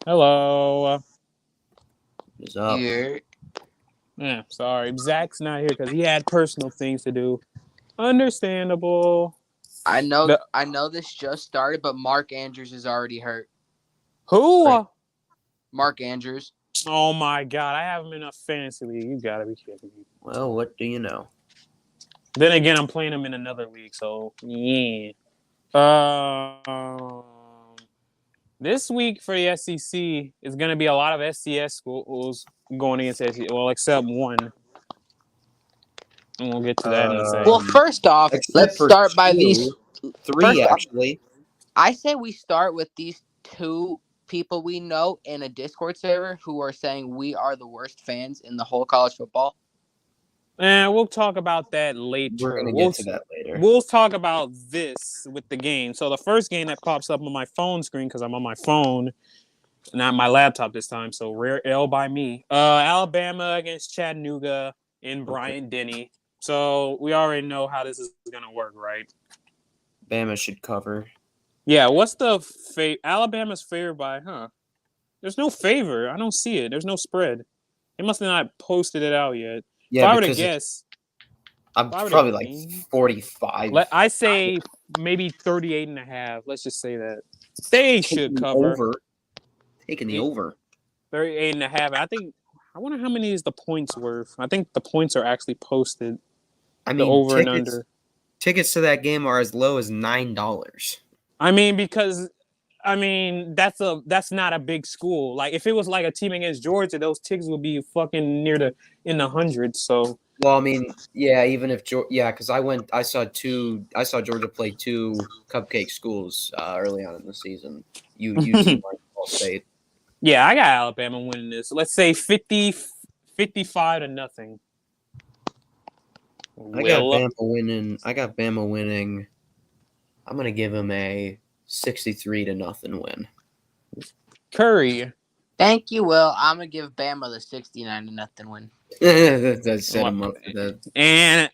Hello. What's up? Yeah, Yeah, sorry. Zach's not here because he had personal things to do. Understandable. I know. The I know this just started, but Mark Andrews is already hurt. who? Mark Andrews. Oh my god, I have him in a fantasy league. You gotta be kidding me. Well, what do you know? Then again, I'm playing him in another league, so yeah. Um, this week for the SEC is gonna be a lot of SCS schools going against SEC. Well, except one. And we'll get to that in a Well, second. Um, first off, except let's for start by these. two, three First off, actually. I say we start with these two people we know in a Discord server who are saying we are the worst fans in the whole college football. And we'll talk about that We're later. gonna get to that later. We'll talk about this with the game. So the first game that pops up on my phone screen because I'm on my phone, not my laptop this time. So rare L by me. Alabama against Chattanooga in Okay. Bryant Denny. So we already know how this is gonna work, right? Bama should cover. Yeah. What's the Alabama's favored by? Huh? There's no favor. I don't see it. There's no spread. They must have not posted it out yet. If Yeah, I were to because guess, I'm if I were probably like to 45. I say maybe 38 and a half. Let's just say that. They should Taking cover over. Taking the over. 38 and a half. I wonder how many is the points worth. I think the points are actually posted. I The mean, over and under. tickets to that game are as low as $9. I mean, because that's not a big school. Like if it was like a team against Georgia, those tickets would be fucking in the hundreds. So Well, I mean, yeah, even if because I saw Georgia play two cupcake schools early on in the season. UT and Ball State. yeah, I got Alabama winning this. Let's say 55 to nothing. I got Bama winning. I'm gonna give him a 63 to nothing win. Curry. Thank you, Will. I'm gonna give Bama the 69 to nothing win. That set him up for that. And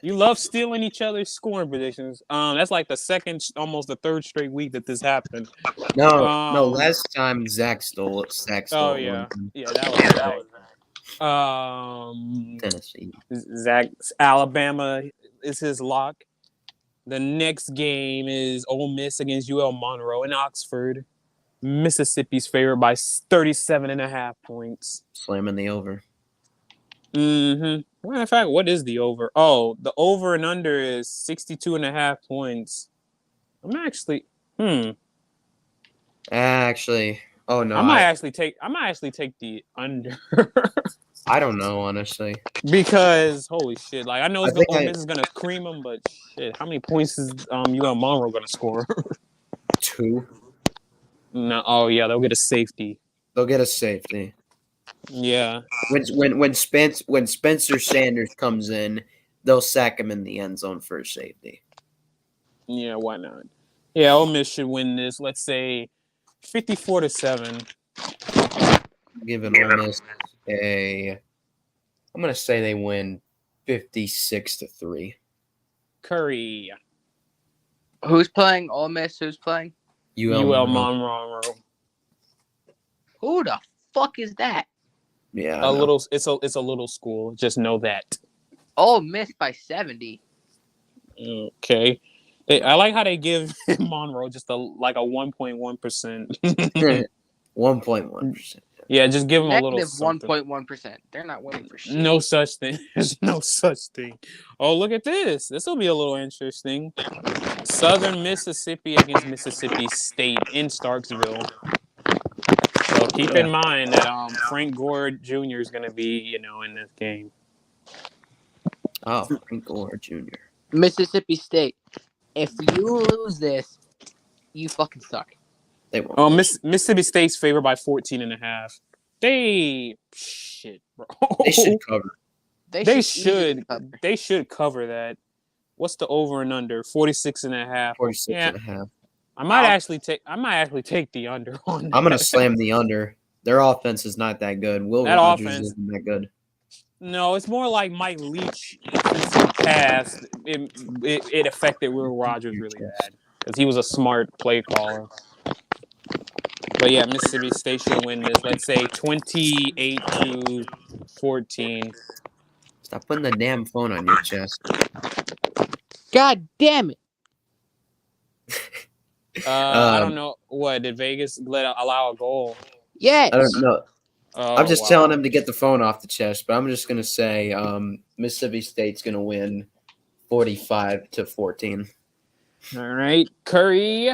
you love stealing each other's scoring predictions. That's like the second, almost the third straight week that this happened. No. Last time Zach stole it. Oh yeah, yeah, that was Tennessee. Zach's Alabama is his lock. The next game is Ole Miss against UL Monroe in Oxford. Mississippi's favored by 37 and a half points. Slamming the over. Matter of fact, what is the over? Oh, the over and under is 62 and a half points. I'm actually, Actually, oh no, I might actually take the under. I don't know, honestly. Because holy shit, like I know Ole Miss is gonna cream them, but shit, how many points is UL Monroe gonna score? 2. No, oh yeah, they'll get a safety. They'll get a safety. Yeah. When Spencer Sanders comes in, they'll sack him in the end zone for a safety. Yeah, why not? Yeah, Ole Miss should win this. Let's say 54 to 7. Giving Ole Miss I'm gonna say they win 56 to 3. Curry. Who's playing Ole Miss? Who's playing? UL Monroe. Who the fuck is that? Yeah, it's a little school. Just know that. Ole Miss by 70. Okay. I like how they give Monroe just a 1.1%. 1.1%. Yeah, just give them a little something. 1.1%. They're not winning for shit. No such thing. There's no such thing. Oh, look at this. This will be a little interesting. Southern Mississippi against Mississippi State in Starksville. So keep in mind that Frank Gore Jr. is going to be, in this game. Oh, Frank Gore Jr. Mississippi State. If you lose this, you fucking suck. They won't. Oh, Mississippi State's favored by 14 and a half. Shit, bro. They should cover. They should cover that. What's the over and under? 46 and a half. 46 and a half. I might actually take the under on that. I'm gonna slam the under. Their offense is not that good. Will Rogers isn't that good. No, it's more like Mike Leach passed. It affected Will Rogers really bad because he was a smart play caller. But yeah, Mississippi State should win this. Let's say 28-14. Stop putting the damn phone on your chest. God damn it. I don't know. What did Vegas allow a goal? Yes. I don't know. Oh, I'm just wow. telling him to get the phone off the chest, but I'm just gonna say Mississippi State's gonna win 45-14. All right, Curry,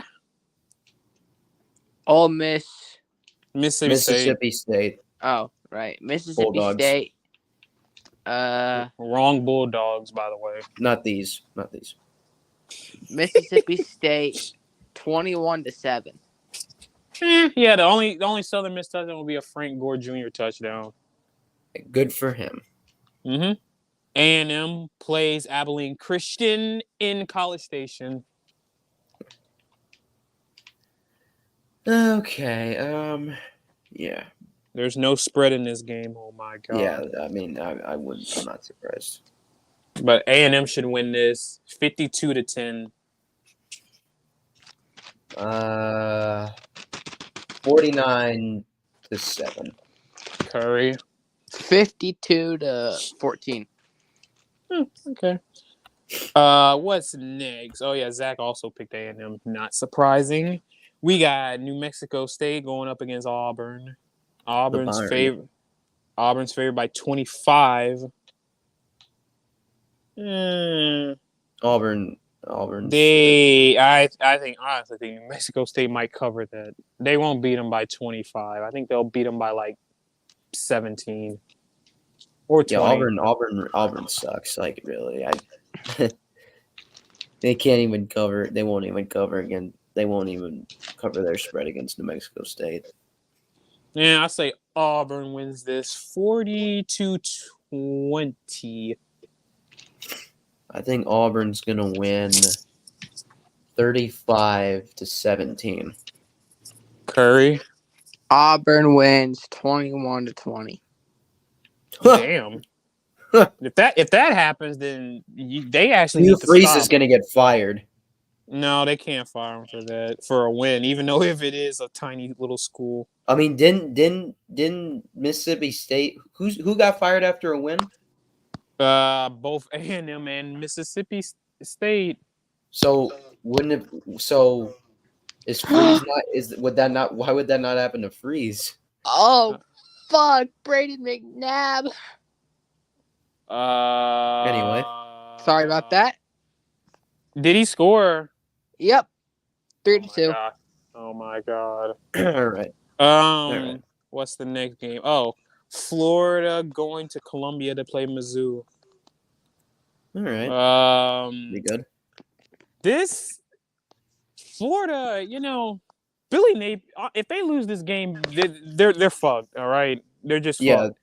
Ole Miss. Mississippi State. Mississippi State. Oh, right. Mississippi Bulldogs. State. Wrong Bulldogs, by the way. Not these. Mississippi State 21-7. Yeah, the only Southern Miss touchdown will be a Frank Gore Jr. touchdown. Good for him. Mm-hmm. A&M plays Abilene Christian in College Station. Okay. Yeah. There's no spread in this game. Oh my god. Yeah. I mean, I wouldn't. I'm not surprised. But A&M should win this 52-10. 49-7. Curry. 52-14. Okay. What's next? Oh yeah, Zach also picked A&M. Not surprising. We got New Mexico State going up against Auburn. Auburn's favored by 25. Auburn. I honestly think New Mexico State might cover that. They won't beat them by 25. I think they'll beat them by like 17 or 20. Yeah, Auburn sucks. Like really, they can't even cover. They won't even cover again. They won't even cover their spread against New Mexico State. Yeah, I say Auburn wins this 40-20. I think Auburn's gonna win 35-17. Curry. Auburn wins 21-20. Damn. If that happens, then they actually Hugh need to Freeze stop. is gonna get fired. No, they can't fire him for that, for a win, even though if it is a tiny little school. I mean, didn't Mississippi State who got fired after a win? Both A&M and Mississippi State. So is Freeze not why would that not happen to Freeze? Oh, fuck. Braden McNabb. Anyway. Sorry about that. Did he score? Yep. 3-2. Oh my god. All right. What's the next game? Oh, Florida going to Columbia to play Mizzou. All right. Be good. This Florida, Billy Napier. If they lose this game, they're fucked. All right, they're just fucked.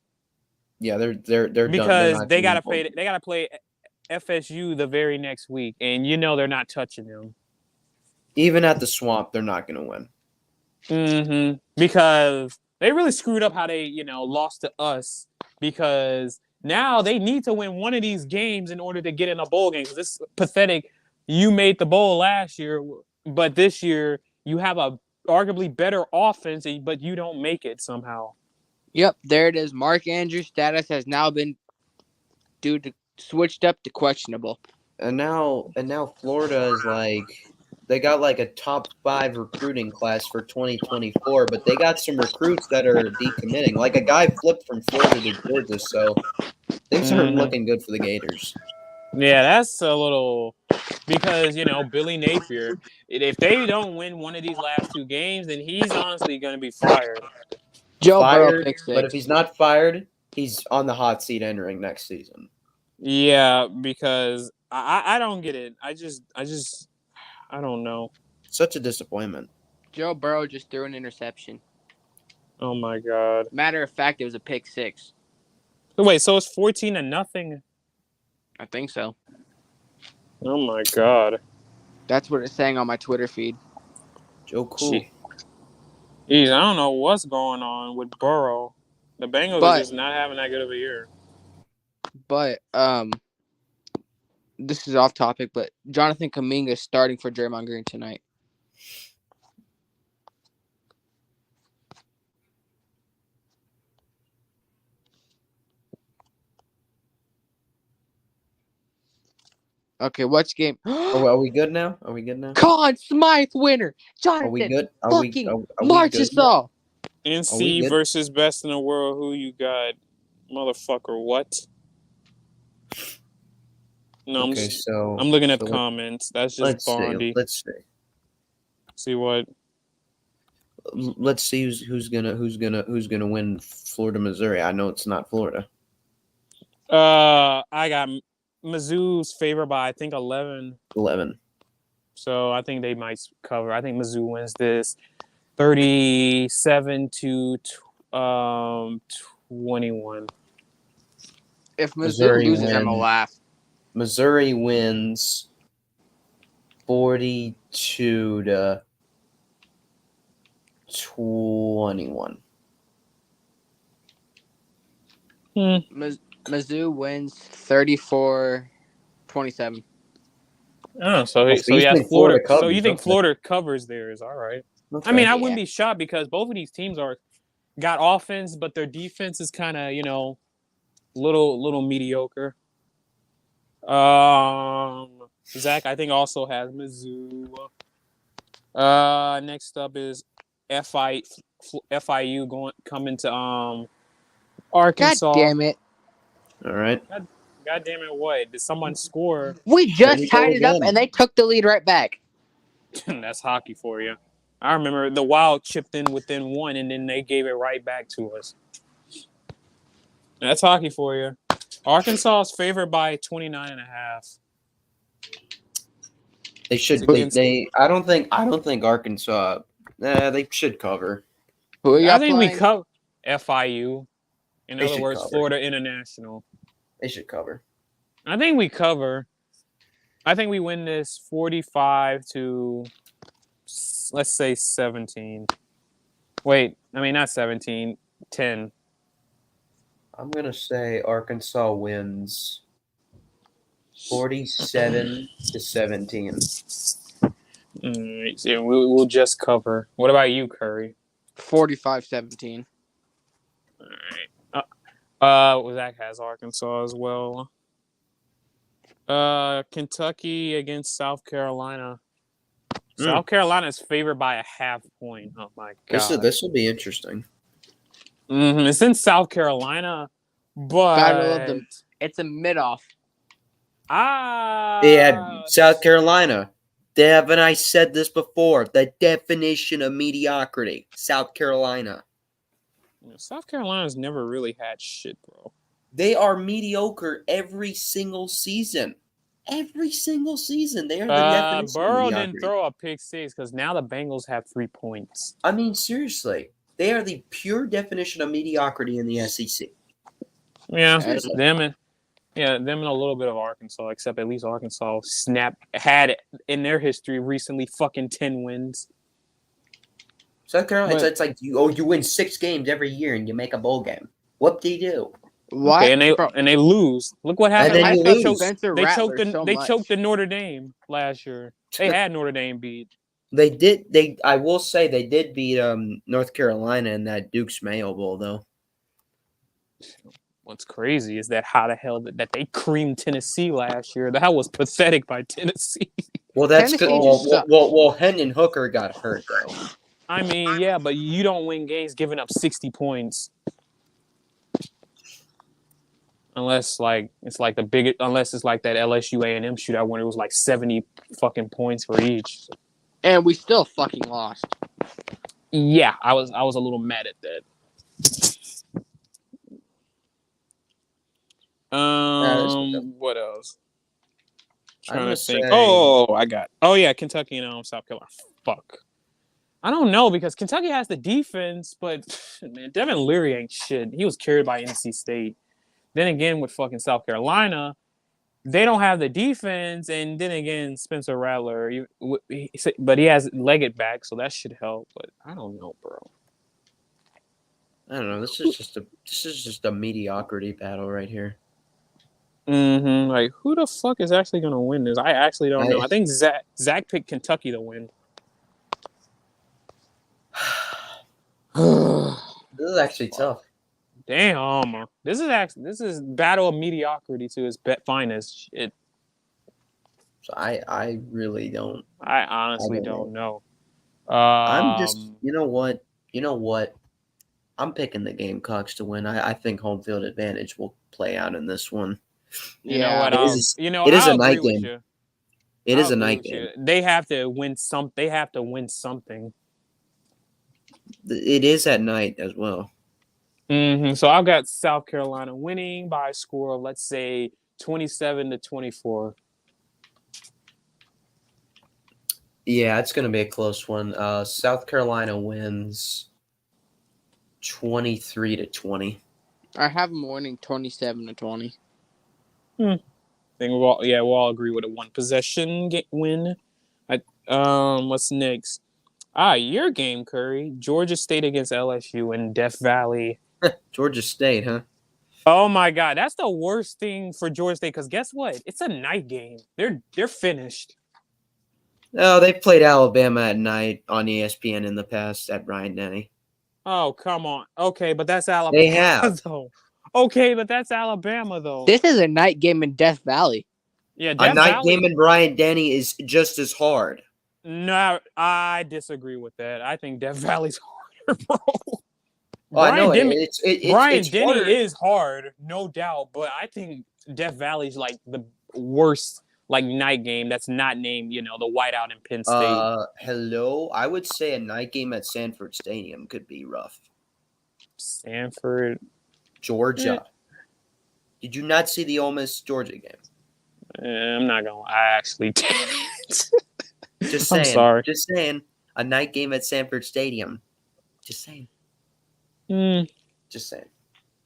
Yeah, they're because done. they gotta play FSU the very next week, and they're not touching them. Even at the Swamp, they're not gonna win. Mm-hmm. Because they really screwed up how they lost to us. Because now they need to win one of these games in order to get in a bowl game. This is pathetic. You made the bowl last year, but this year you have a arguably better offense, but you don't make it somehow. Yep, there it is. Mark Andrews' status has now been switched up to questionable. And now Florida is they got like a top 5 recruiting class for 2024, but they got some recruits that are decommitting. Like a guy flipped from Florida to Georgia, so things aren't looking good for the Gators. Yeah, that's a little because Billy Napier. If they don't win one of these last 2 games, then he's honestly going to be fired. Joe Burrow pick 6. But if he's not fired, he's on the hot seat entering next season. Yeah, because I don't get it. I don't know. Such a disappointment. Joe Burrow just threw an interception. Oh my god. Matter of fact, it was a pick 6. Wait, so it's 14-0? I think so. Oh my god. That's what it's saying on my Twitter feed. Joe Cool. Jeez, I don't know what's going on with Burrow. The Bengals are just not having that good of a year. But this is off topic, but Jonathan Kuminga is starting for Draymond Green tonight. Okay, which game? Are we good now? Are we good now? Conn Smythe winner. Are we Jonathan good? fucking Are we good? Marchessault. NC good? versus best in the world. Who you got, motherfucker? What? No, Okay, I'm looking at so the comments. That's just let's see. Bondy. Let's see. See what? Let's see who's gonna win Florida, Missouri. I know it's not Florida. I got Mizzou's favored by I think 11. 11. So I think they might cover. I think Mizzou wins this 37 to 21. If Mizzou Missouri loses, I'm gonna wins. laugh. Missouri wins 42 to 21. Mizzou wins 34-27. Oh, so you yeah, think Florida. Florida So you covers, think okay. Florida covers theirs? All right. Okay. I mean, I Yeah. wouldn't be shocked because both of these teams got offense, but their defense is kind of little mediocre. Zach, I think also has Mizzou. Next up is FIU coming to God Arkansas. damn it. All right. God damn it! What did someone score? We just you go tied it up again. and they took the lead right back. That's hockey for you. I remember the Wild chipped in within one, and then they gave it right back to us. That's hockey for you. Arkansas is favored by 29.5. They should. I don't think Arkansas. They should cover. Who I think we cover FIU. In They other should words, cover. Florida International. They should cover. I think we cover. I think we win this 45 to, let's say 17. Wait, I mean not 17, 10. I'm gonna say Arkansas wins 47 to 17. All right, so we'll just cover. What about you, Curry? 45-17. All right. Zach has Arkansas as well. Kentucky against South Carolina. South Carolina is favored by a half point. Oh my god! This will be interesting. It's in South Carolina, but it's a mid-off. Yeah, South Carolina. Haven't I said this before? The definition of mediocrity. South Carolina. South Carolina's never really had shit, bro. They are mediocre every single season. Every single season. They are the definition Burrow of mediocrity. didn't throw a pick six because now the Bengals have 3 points. I mean, seriously. They are the pure definition of mediocrity in the SEC. Yeah, them and a little bit of Arkansas, except at least Arkansas had in their history recently fucking 10 wins. South Carolina, it's like you win 6 games every year and you make a bowl game. What do you do? What? Okay, and they lose. Look what happened. And then you lose. They choked the Notre Dame last year. They had Notre Dame beat. They did. I will say they did beat North Carolina in that Duke's Mayo Bowl, though. What's crazy is that how the hell that they creamed Tennessee last year. That was pathetic by Tennessee. Well, that's good. Well, Hendon Hooker got hurt though. I mean, yeah, but you don't win games giving up 60 points. Unless it's like that LSU A&M shootout when it was like 70 fucking points for each. And we still fucking lost. Yeah, I was a little mad at that. What else? Trying to think. Kentucky and South Carolina. Fuck. I don't know because Kentucky has the defense, but man, Devin Leary ain't shit. He was carried by NC State. Then again, with fucking South Carolina, they don't have the defense, and then again, Spencer Rattler, but he has Leggett back, so that should help. But I don't know, bro. I don't know. This is just a mediocrity battle right here. Like, who the fuck is actually gonna win this? I actually don't know. I think Zach picked Kentucky to win. This is actually tough. Damn, this is battle of mediocrity to its finest. Shit. So I really don't. I honestly I don't don't know. I'm just you know what? You know what? I'm picking the Gamecocks to win. I think home field advantage will play out in this one. You know what? It is it is I'll a agree night with game. you. It I'll is a agree night with game. you. They have to win some. They have to win something. It is at night as well. So I've got South Carolina winning by a score of, let's say, 27-24. Yeah, it's going to be a close one. South Carolina wins 23-20. I have them winning 27-20. I think we'll all agree with a one possession win. What's next? Your game, Curry. Georgia State against LSU in Death Valley. Georgia State, huh? Oh my God, that's the worst thing for Georgia State. Because guess what? It's a night game. They're finished. No, they played Alabama at night on ESPN in the past at Bryant-Denny. Oh, come on. Okay, but that's Alabama. They have. Though. Okay, but that's Alabama though. This is a night game in Death Valley. Yeah, A Death night Valley. game in Bryant-Denny is just as hard. No, I disagree with that. I think Death Valley's harder, bro. Oh, I know Denny it's Denny harder. is hard, no doubt, but I think Death Valley's like the worst like night game that's not named, the whiteout in Penn State. Hello. I would say a night game at Sanford Stadium could be rough. Sanford, Georgia. Did you not see the Ole Miss Georgia game? I'm not gonna. I actually didn't. Just I'm saying. sorry. Just saying. A night game at Sanford Stadium. Just saying. Just saying.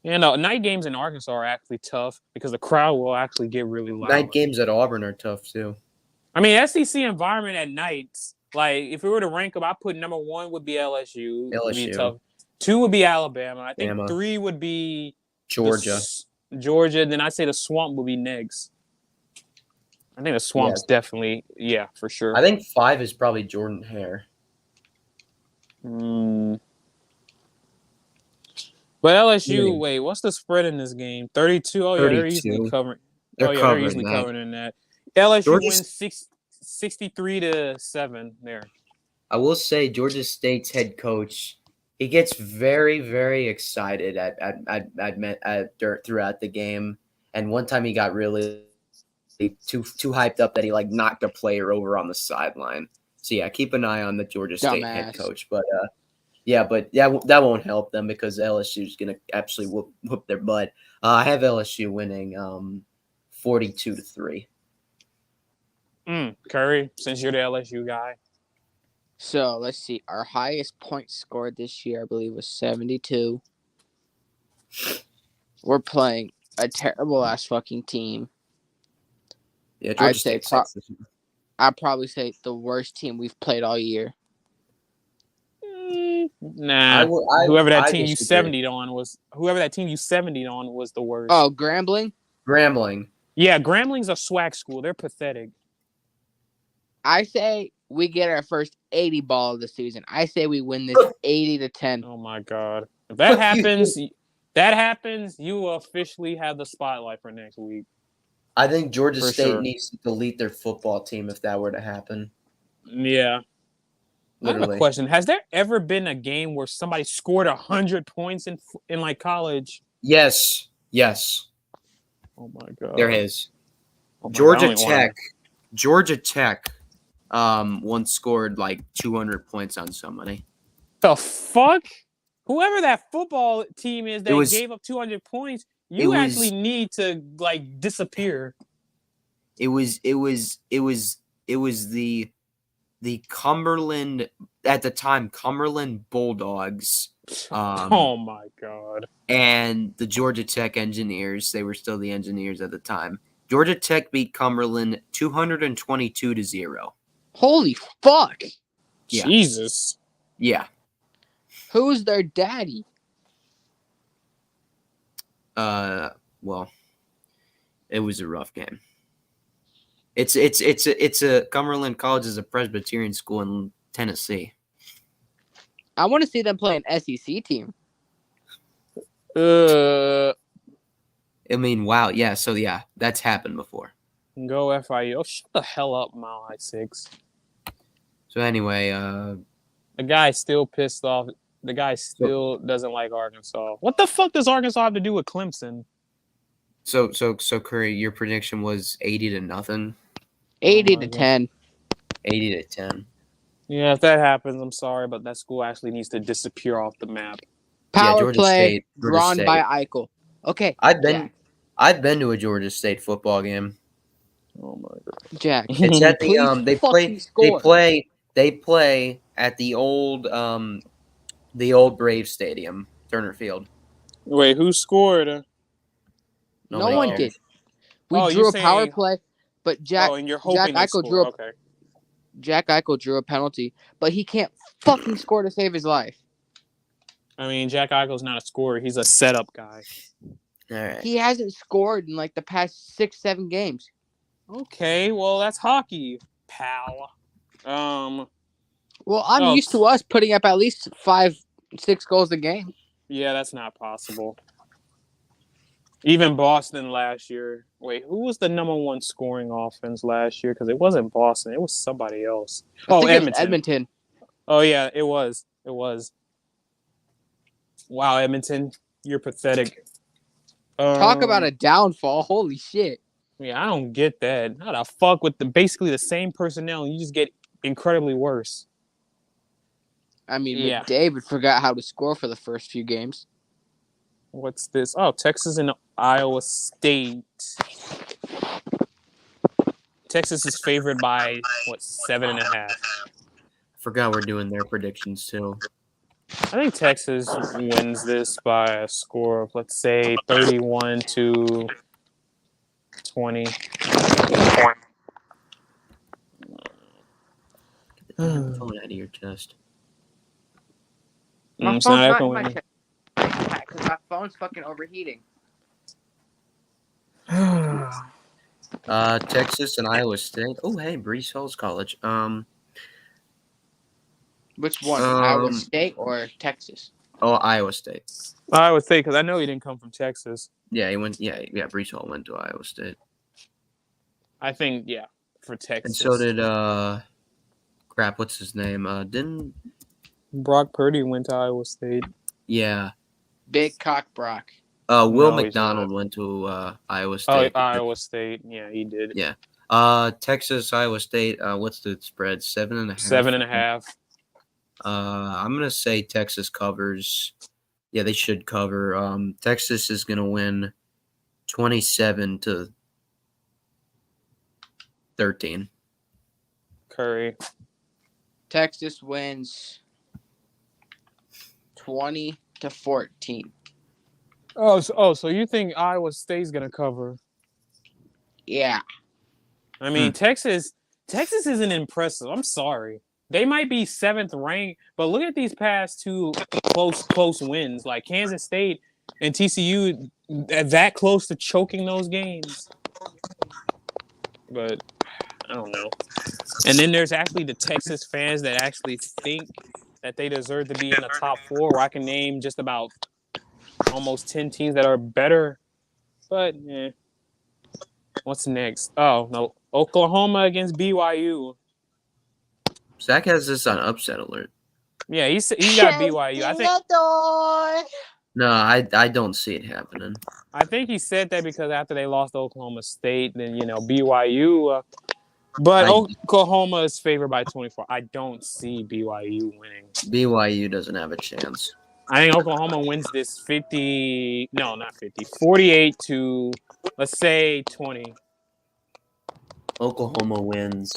Night games in Arkansas are actually tough because the crowd will actually get really loud. Night games at Auburn are tough too. I mean, SEC environment at nights. Like, if we were to rank them, I put number 1 would be LSU. Would be tough. 2 would be Alabama. I think 3 would be Georgia. Georgia. Then I'd say the Swamp would be next. I think the Swamp's definitely, for sure. I think 5 is probably Jordan Hare. But LSU, wait, what's the spread in this game? 32? Oh, yeah, 32. they're easily covering. They're easily that. covering that. LSU Georgia's, wins 63-7 there. I will say Georgia State's head coach, he gets very, very excited throughout the game. And one time he got really too hyped up that he knocked a player over on the sideline. So yeah, keep an eye on the Georgia State head coach. But that won't help them because LSU's gonna absolutely whoop their butt. I have LSU winning 42-3. Curry, since you're the LSU guy. So let's see. Our highest point scored this year, I believe, was 72. We're playing a terrible ass fucking team. Yeah, Georgia State. I'd probably say the worst team we've played all year. Nah. Whoever that team you 70'd on was the worst. Oh, Grambling? Grambling. Yeah, Grambling's a swag school. They're pathetic. I say we get our first 80 ball of the season. I say we win this 80-10. Oh my God. If that happens, you will officially have the spotlight for next week. I think Georgia State needs to delete their football team if that were to happen. Yeah. Literally. I have a question. Has there ever been a game where somebody scored 100 points in college? Yes. Oh my God. There is. Georgia Tech once scored 200 points on somebody. The fuck? Whoever that football team is that gave up 200 points, you actually need to disappear. It was the Cumberland at the time Cumberland Bulldogs. Oh my God. And the Georgia Tech Engineers, they were still the Engineers at the time. Georgia Tech beat Cumberland 222-0. Holy fuck. Yeah. Jesus. Yeah. Who's their daddy? Well, it was a rough game. It's a Cumberland College is a Presbyterian school in Tennessee. I want to see them play an SEC team. I mean, wow, yeah. So yeah, that's happened before. Go FIU. Oh, shut the hell up, Mile High 6. So anyway, The guy's still pissed off. The guy still doesn't like Arkansas. What the fuck does Arkansas have to do with Clemson? so Curry, your prediction was 80-0, 80 my to God. 10. 80-10. Yeah, if that happens, I'm sorry, but that school actually needs to disappear off the map. Power Georgia play State, Georgia drawn State. by Eichel. Okay, I've been to a Georgia State football game. Oh my God. Jack. It's at the Please they fucking play score. they play at the old Braves Stadium, Turner Field. Wait, who scored? No Nobody one cares. did. We Oh, drew you're a power saying- play, but Jack and you're hoping they Eichel score. drew a Okay. Jack Eichel drew a penalty, but he can't fucking score to save his life. I mean, Jack Eichel's not a scorer. He's a setup guy. All right. He hasn't scored in like the past 6-7 games. Okay, well, that's hockey, pal. Well, I'm Oh. used to us putting up at least 5-6 goals a game. Yeah, that's not possible. Even Boston last year. Wait, who was the number one scoring offense last year? Because it wasn't Boston. It was somebody else. I think Edmonton. it's Edmonton. Oh, yeah, it was. It was. Wow, Edmonton, you're pathetic. Talk about a downfall. Holy shit. Yeah, I don't get that. How the fuck with basically the same personnel, you just get incredibly worse. I mean, Yeah. McDavid forgot how to score for the first few games. What's this? Oh, Texas and Iowa State. Texas is favored by, 7.5? Forgot we're doing their predictions too. I think Texas wins this by a score of, let's say, 31-20. Phone out of your chest. It's not echoing. Because my phone's fucking overheating. Texas and Iowa State. Oh, hey, Brees Hall's college. Which one? Um, Iowa State or Texas? Oh, Iowa State. I would say, because I know he didn't come from Texas. Yeah, he went. Yeah. Brees Hall went to Iowa State, I think, yeah, for Texas. and so did crap. What's his name? Didn't. Brock Purdy went to Iowa State. Yeah. Big Cock Brock. Will No, he's McDonald not. went to Iowa Oh, State. Iowa State. Yeah, he did. Yeah. Texas, Iowa State. What's the spread? 7.5. 7.5. I'm gonna say Texas covers. Yeah, they should cover. Texas is gonna win 27-13. Curry. Texas wins 20-14. So you think Iowa State's gonna cover? Yeah. I mean, Texas isn't impressive. I'm sorry. They might be 7th ranked, but look at these past two close wins. Like Kansas State and TCU, that close to choking those games. But I don't know. And then there's actually the Texas fans that actually think that they deserve to be in the top 4, where I can name just about almost 10 teams that are better. But, what's next? Oh, no. Oklahoma against BYU. Zach has this on upset alert. Yeah, he's got BYU. No, I don't see it happening. I think he said that because after they lost to Oklahoma State, then, BYU. But Oklahoma is favored by 24. I don't see BYU winning. BYU doesn't have a chance. I think Oklahoma wins this 48 to, let's say, 20. Oklahoma wins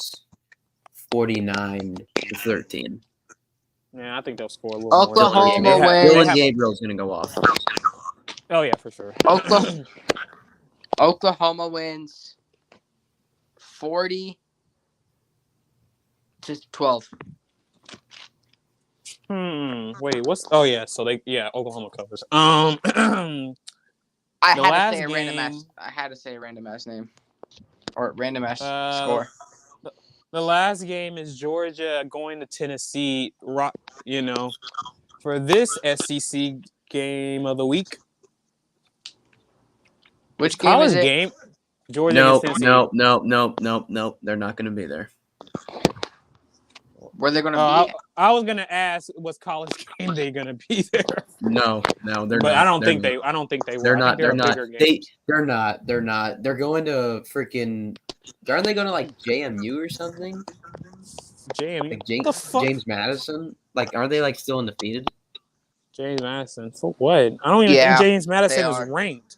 49-13. Yeah, I think they'll score a little more. Oklahoma They Dylan have- Gabriel's gonna go off. Oh, yeah, for sure. Oklahoma wins 40-12. Wait, what's... Oh, yeah, so Oklahoma covers. I The had last to say a random game- ass. I had to say a random ass name or random ass Uh, score. The last game is Georgia going to Tennessee, for this SEC game of the week. Which game College is it? game. Georgia No, against Tennessee. no. They're not going to be there. Where they're gonna be? I was gonna ask, was College Game Day gonna be there? No, they're But not. I don't They're think not. they. I don't think they will. They're I not. think they're They're a not. bigger game. They're not. They're not. They're going to freaking. Aren't they going to like JMU or something? JMU. Like What the fuck? James Madison? Like, aren't they like still undefeated? James Madison. For what? I don't even Yeah, think James Madison they is are. ranked.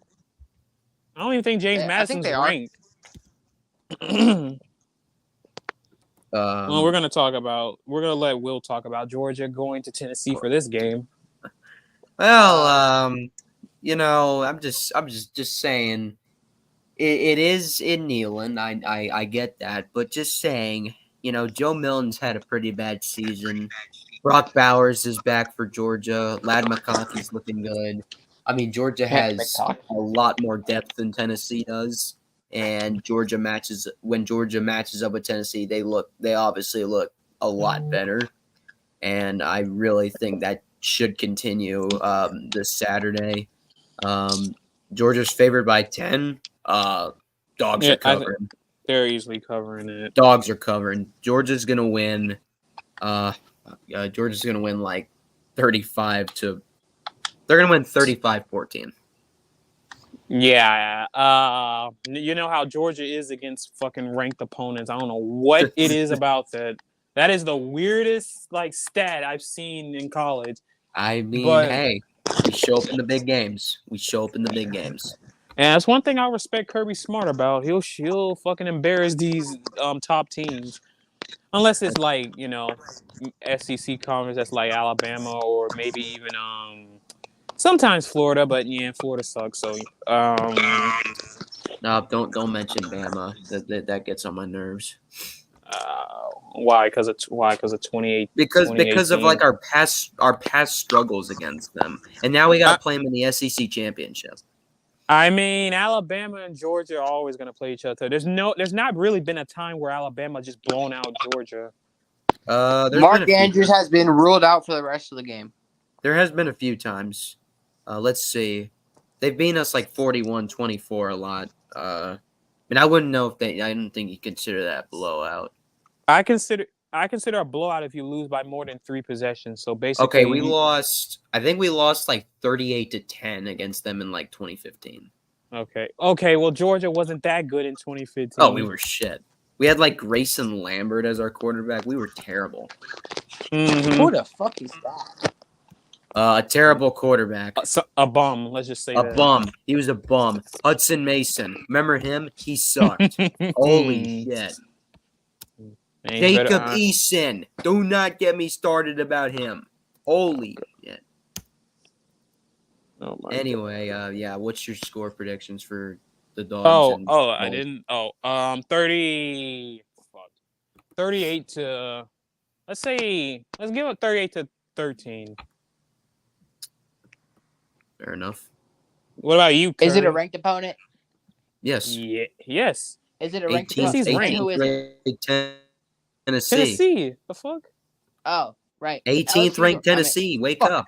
I don't even think James I think Madison's they are. ranked. Well, we're gonna let Will talk about Georgia going to Tennessee for this game. Well, I'm just saying, it is in Neyland. I get that, but just saying, Joe Milton's had a pretty bad season. Brock Bowers is back for Georgia. Ladd McConkey's looking good. I mean, Georgia has a lot more depth than Tennessee does, and when Georgia matches up with Tennessee, they obviously look a lot better, and I really think that should continue this Saturday. Georgia's favored by 10. Dogs are covering. They're easily covering it. Dogs are covering. Georgia's gonna win. Georgia's gonna win like 35 to. They're gonna win 35-14. Yeah. You know how Georgia is against fucking ranked opponents. I don't know what it is about that. That is the weirdest stat I've seen in college. I mean, hey, we show up in the big games. And that's one thing I respect Kirby Smart about. He'll fucking embarrass these top teams. Unless it's SEC conference that's like Alabama or maybe even sometimes Florida, but yeah, Florida sucks. So no, don't mention Bama. That gets on my nerves. Why? Because of 28. Because of like our past struggles against them, and now we got to play them in the SEC championship. I mean, Alabama and Georgia are always going to play each other. There's not really been a time where Alabama just blown out Georgia. Mark Andrews has been ruled out for the rest of the game. There has been a few times. Let's see. They've beaten us like 41-24 a lot. I wouldn't know if I don't think you consider that a blowout. I consider a blowout if you lose by more than 3 possessions. So basically, okay, we lost. I think we lost like 38-10 against them in like 2015. Okay. Well, Georgia wasn't that good in 2015. Oh, we were shit. We had like Grayson Lambert as our quarterback. We were terrible. Mm-hmm. Who the fuck is that? A terrible quarterback. A bum. Let's just say a bum. He was a bum. Hudson Mason. Remember him? He sucked. Holy shit. Jacob Eason. Do not get me started about him. Holy shit. Oh my anyway, yeah. What's your score predictions for the Dogs? I didn't. 30. Fuck. 38 to. Let's give it 38-13. Fair enough. What about you, Curry? Is it a ranked opponent? Yes. Yeah. Yes. Is it a ranked opponent? Who is it? Tennessee. Tennessee. The fuck? Oh, right. 18th ranked Tennessee. Wake up.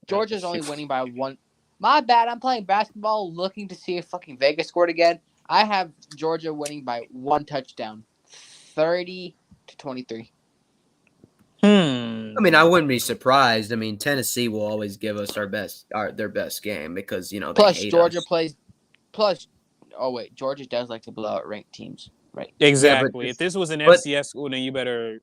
Georgia's only winning by 1. My bad. I'm playing basketball, looking to see if fucking Vegas scored again. I have Georgia winning by 1 touchdown, 30-23. I mean, I wouldn't be surprised. I mean, Tennessee will always give us their best game because they hate Georgia us. plays. Georgia does like to blow out ranked teams, right? Exactly. If this was an FCS school, then you better.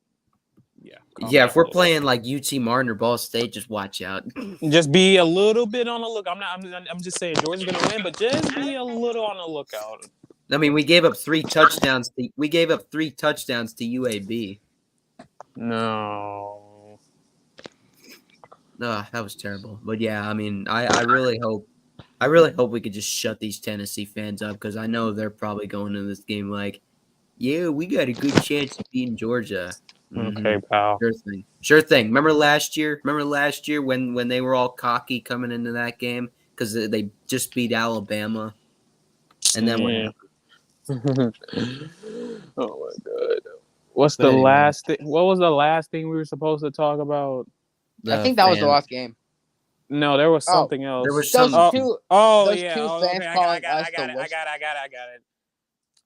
Yeah. If we're playing like UT Martin or Ball State, just watch out. Just be a little bit on the look. I'm just saying Georgia's gonna win, but just be a little on the lookout. I mean, we gave up 3 touchdowns. We gave up 3 touchdowns to UAB. No, that was terrible. But yeah, I mean, I really hope we could just shut these Tennessee fans up because I know they're probably going into this game like, yeah, we got a good chance of beating Georgia. Mm-hmm. Okay, pal. Sure thing. Remember last year when they were all cocky coming into that game because they just beat Alabama, and then what happened? Oh my god. What was the last thing we were supposed to talk about? I think that was the last game. No, there was Oh, something else. there was Those some. two, Oh those yeah. two Oh, fans okay. I calling got us the worst. it.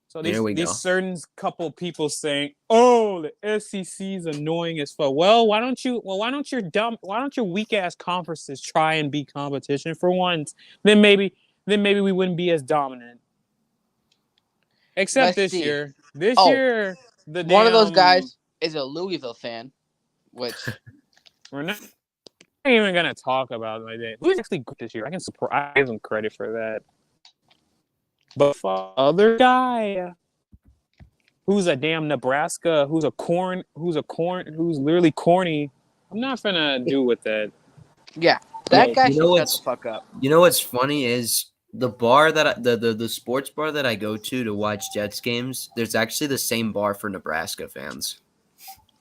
So There we these go. certain couple people saying, "Oh, the SEC is annoying as fuck." Well, why don't your weak ass conferences try and be competition for once? Then maybe we wouldn't be as dominant. Except Let's this see. year. This Oh, year, the One of those damn guys is a Louisville fan, which we're not even gonna talk about like that. Who's actually good this year? I give him credit for that. But for other guy who's a damn Nebraska, who's literally corny, I'm not gonna do with that. yeah, that Yeah, guy you should know shut the what's fuck up. you know what's funny is the bar that the sports bar that I go to watch Jets games. There's actually the same bar for Nebraska fans.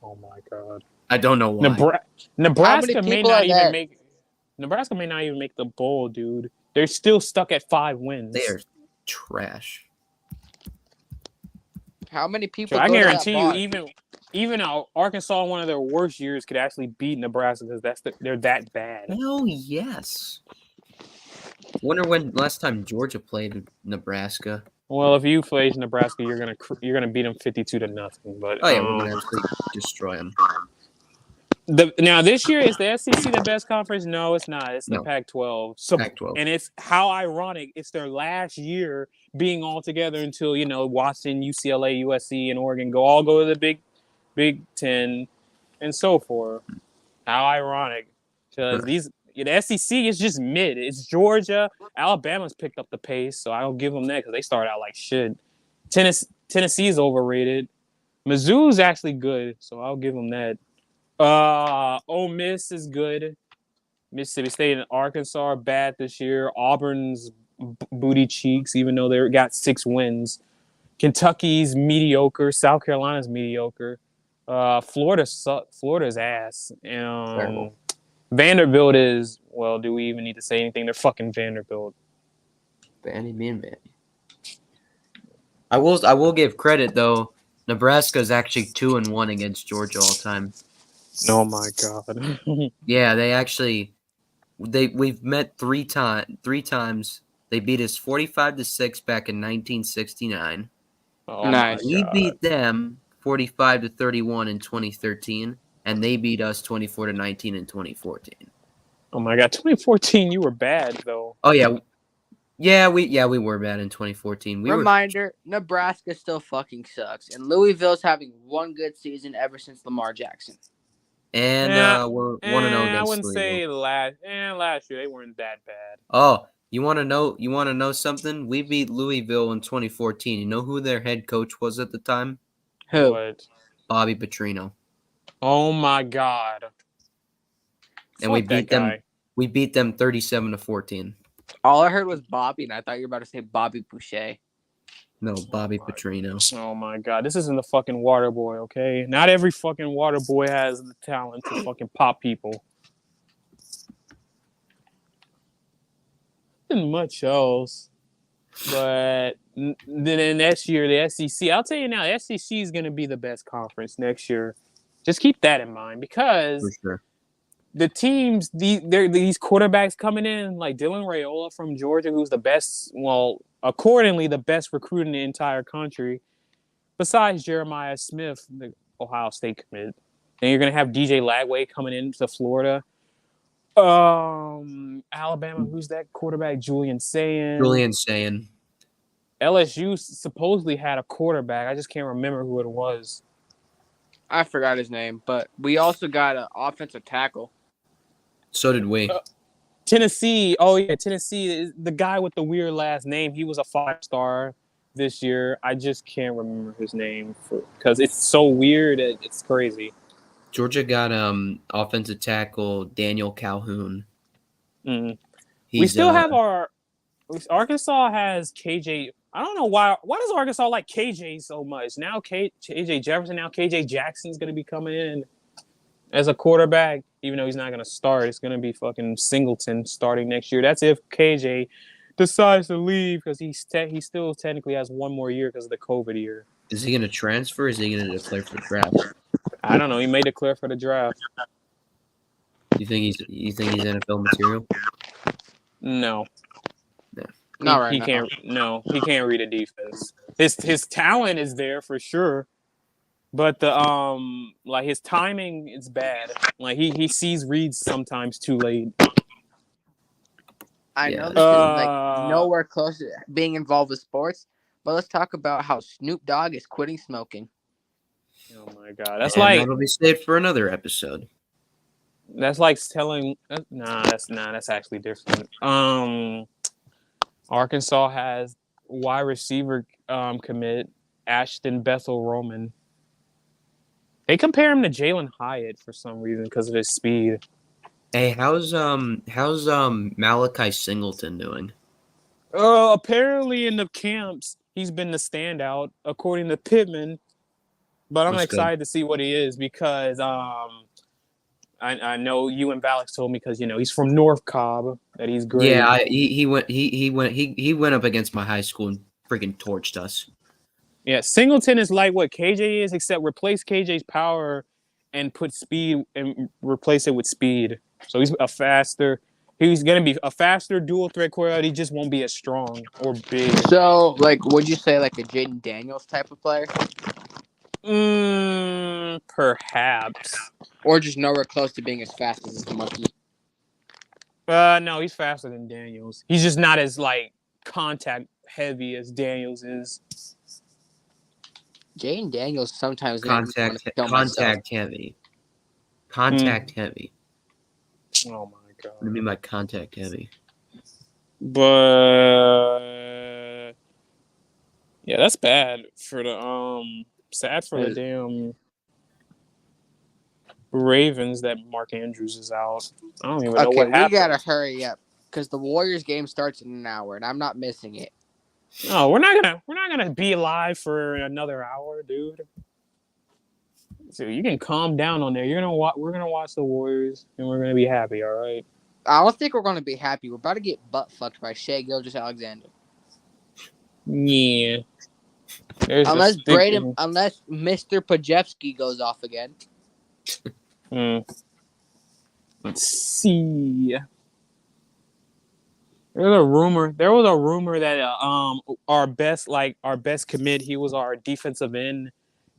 Oh my god. I don't know why. Nebraska may people not are even there? make Nebraska may not even make the bowl, dude. They're still stuck at 5 wins. They are trash. How many people So I go to that guarantee you, bar? even Arkansas, one of their worst years, could actually beat Nebraska because they're that bad. Hell yes. Wonder when last time Georgia played Nebraska. Well, if you face Nebraska, you're gonna beat them 52-0. But Oh yeah, we're gonna absolutely destroy them. Now this year is the SEC the best conference? No, it's not. It's the No. Pac-12. So Pac-12. and it's how ironic. It's their last year being all together until Washington, UCLA, USC, and Oregon all go to the Big Ten, and so forth. How ironic, because the SEC is just mid. It's Georgia, Alabama's picked up the pace, so I don't give them that because they started out like shit. Tennessee is overrated. Mizzou's actually good, so I'll give them that. Ole Miss is good. Mississippi State and Arkansas are bad this year. Auburn's booty cheeks, even though they got 6 wins. Kentucky's mediocre. South Carolina's mediocre. Florida's ass. Vanderbilt is, well, do we even need to say anything? They're fucking Vanderbilt. Vandy. I will give credit though. Nebraska is actually 2-1 against Georgia all time. Oh my god. Yeah, we've met three times. They beat us 45-6 back in 1969. Oh Nice. We beat them 45-31 in 2013, and they beat us 24-19 in 2014. Oh my god, 2014 you were bad though. Oh yeah, we were bad in 2014. Reminder: Nebraska still fucking sucks, and Louisville's having one good season ever since Lamar Jackson. And we're 1-0 against I wouldn't Louisville. say last year they weren't that bad. Oh, you want to know something? We beat Louisville in 2014. You know who their head coach was at the time? Who? What? Bobby Petrino. Oh my god. And Fuck we that beat guy. them. We beat them 37-14. All I heard was Bobby, and I thought you were about to say Bobby Boucher. No, Bobby Petrino. Oh my god, this isn't the fucking water boy, okay? Not every fucking water boy has the talent to fucking pop people. Nothing much else. But then next year, the SEC, I'll tell you now, the SEC is going to be the best conference next year. Just keep that in mind because For sure. the teams, these quarterbacks coming in, like Dylan Raiola from Georgia, who's the best, accordingly, the best recruit in the entire country, besides Jeremiah Smith, the Ohio State commit. Then you're going to have DJ Lagway coming into Florida. Alabama, who's that quarterback? Julian Sayin. LSU supposedly had a quarterback. I just can't remember who it was. I forgot his name, but we also got an offensive tackle. So did we. Tennessee, the guy with the weird last name, he was a 5-star this year. I just can't remember his name because it's so weird. It's crazy. Georgia got offensive tackle Daniel Calhoun. Mm. We still have Arkansas has KJ. I don't know why does Arkansas like KJ so much? Now KJ Jefferson, now KJ Jackson's going to be coming in as a quarterback, even though he's not going to start. It's going to be fucking Singleton starting next year. That's if KJ decides to leave because he still technically has one more year because of the COVID year. Is he going to transfer? Or is he going to declare for the draft? I don't know. He may declare for the draft. You think he's NFL material? No. Not right he now. can't. No, he can't read a defense. His talent is there for sure, but the like his timing is bad. Like he sees reads sometimes too late. I Yeah. know this is like nowhere close to being involved with sports, but let's talk about how Snoop Dogg is quitting smoking. Oh my god, that's And like that'll be saved for another episode. telling. That's actually different. Arkansas has wide receiver commit Ashton Bethel Roman. They compare him to Jalen Hyatt for some reason because of his speed. Hey, how's Malachi Singleton doing? Apparently in the camps he's been the standout according to Pittman, but I'm That's good. excited to see what he is because I know you and Valix told me because he's from North Cobb that he's great. Yeah, he went up against my high school and freaking torched us. Yeah, Singleton is like what KJ is, except replace KJ's power and put speed and replace it with speed. So he's gonna be a faster dual threat quarterback. He just won't be as strong or big. So, like, would you say like a Jaden Daniels type of player, Perhaps. or just nowhere close to being as fast as this monkey? No, he's faster than Daniels. He's just not as like contact heavy as Daniels is. Jaden Daniels sometimes Contact heavy. Contact heavy. Oh my god. What do you mean by contact heavy? But yeah, that's bad for the sad for the damn Ravens that Mark Andrews is out. I don't even know what happened. We gotta hurry up because the Warriors game starts in an hour, and I'm not missing it. No, we're not gonna be live for another hour, dude. So you can calm down on there. We're gonna watch the Warriors, and we're gonna be happy. All right. I don't think we're gonna be happy. We're about to get butt fucked by Shai Gilgeous-Alexander. Yeah. Unless Mr. Pajewski goes off again. Let's see. There was a rumor that our best commit, he was our defensive end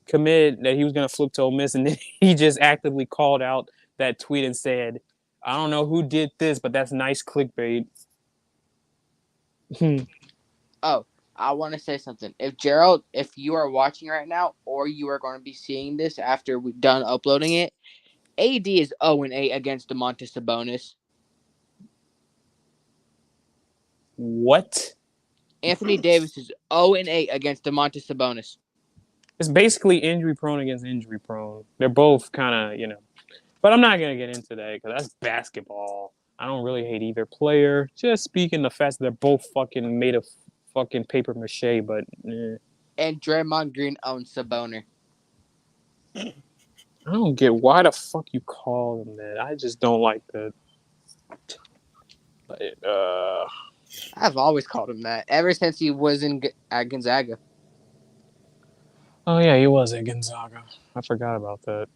commit, that he was gonna flip to Ole Miss, and then he just actively called out that tweet and said, "I don't know who did this, but that's nice clickbait." Oh, I want to say something. If you are watching right now, or you are going to be seeing this after we're done uploading it, AD is 0-8 against Domantas Sabonis. What? Anthony Davis is 0-8 against Domantas Sabonis. It's basically injury prone against injury prone. They're both kind of, but I'm not gonna get into that because that's basketball. I don't really hate either player. Just speaking the fact that they're both fucking made of fucking paper mache, but. And Draymond Green owns Sabonis. I don't get why the fuck you call them that. I just don't like that. But I've always called him that ever since he was at Gonzaga. Oh yeah, he was at Gonzaga. I forgot about that.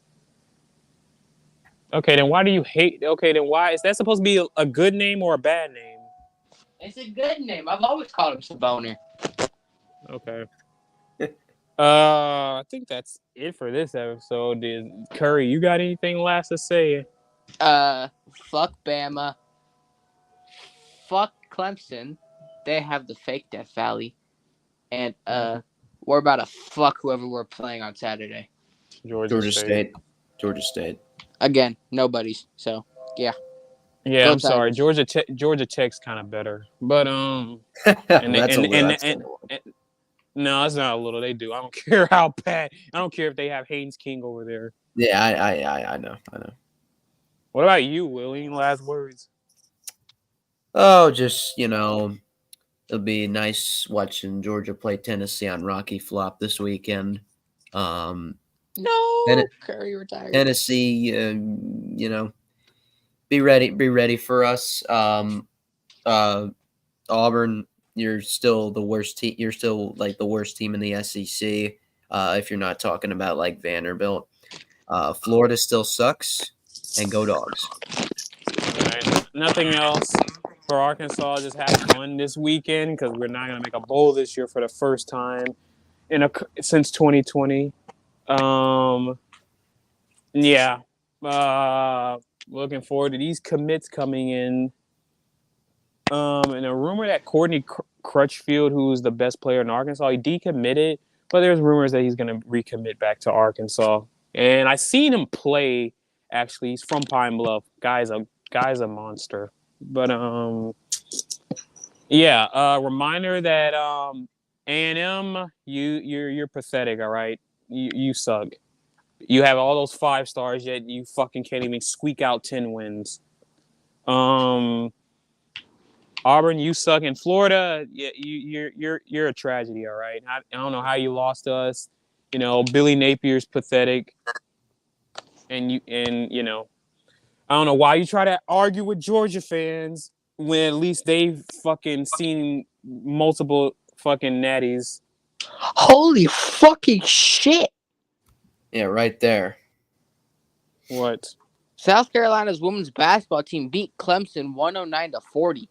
Okay, then why do you hate? Okay, then why is that supposed to be a good name or a bad name? It's a good name. I've always called him Sabonis. Okay. I think that's it for this episode. Curry, you got anything last to say? Fuck Bama. Fuck Clemson. They have the fake Death Valley. And we're about to fuck whoever we're playing on Saturday. Georgia State. Georgia State. Again, nobody's. So yeah. Yeah, Go I'm sorry. Georgia Tech's kind of better, but no, it's not a little. They do. I don't care how bad. I don't care if they have Haynes King over there. Yeah, I know. What about you, Willie? Any last words? Oh, just it'll be nice watching Georgia play Tennessee on Rocky Flop this weekend. No, Curry retired. Tennessee, be ready for us. Auburn, you're still the worst team. You're still like the worst team in the SEC. If you're not talking about like Vanderbilt, Florida still sucks, and go Dogs. right. Nothing else for Arkansas. Just have fun this weekend because we're not gonna make a bowl this year for the first time since 2020. Yeah. Looking forward to these commits coming in. And a rumor that Courtney Crutchfield, who's the best player in Arkansas, he decommitted, but there's rumors that he's going to recommit back to Arkansas. And I seen him play. Actually, he's from Pine Bluff. Guy's a monster. But yeah. Reminder that A&M, you're pathetic. All right, you suck. You have all those 5 stars, yet you fucking can't even squeak out 10 wins. Auburn, you suck. In Florida, yeah, you're a tragedy. All right, I don't know how you lost to us. You know, Billy Napier's pathetic, and you know, I don't know why you try to argue with Georgia fans when at least they've fucking seen multiple fucking natties. Holy fucking shit! Yeah, right there. What? South Carolina's women's basketball team beat Clemson 109-40.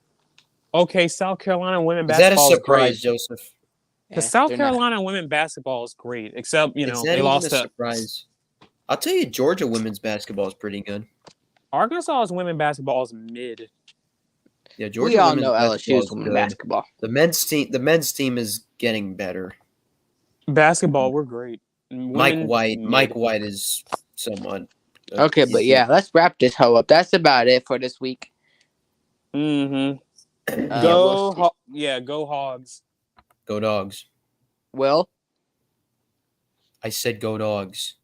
Okay, South Carolina women Is that a basketball is surprise, great. Joseph? Because South they're not- Carolina women basketball is great, except Is that they even lost a to surprise? I'll tell you, Georgia women's basketball is pretty good. Arkansas's women basketball is mid. Yeah, Georgia We all women's know basketball LSU's is women's good. basketball. The men's team is getting better. Basketball, we're great. Mike Women, White is somewhat. Okay, but yeah, let's wrap this hoe up. That's about it for this week. Mm-hmm. We'll see. Go Hogs. Go Dogs. Will? I said go Dogs.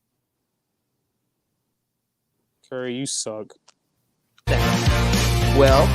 Curry, you suck. Will?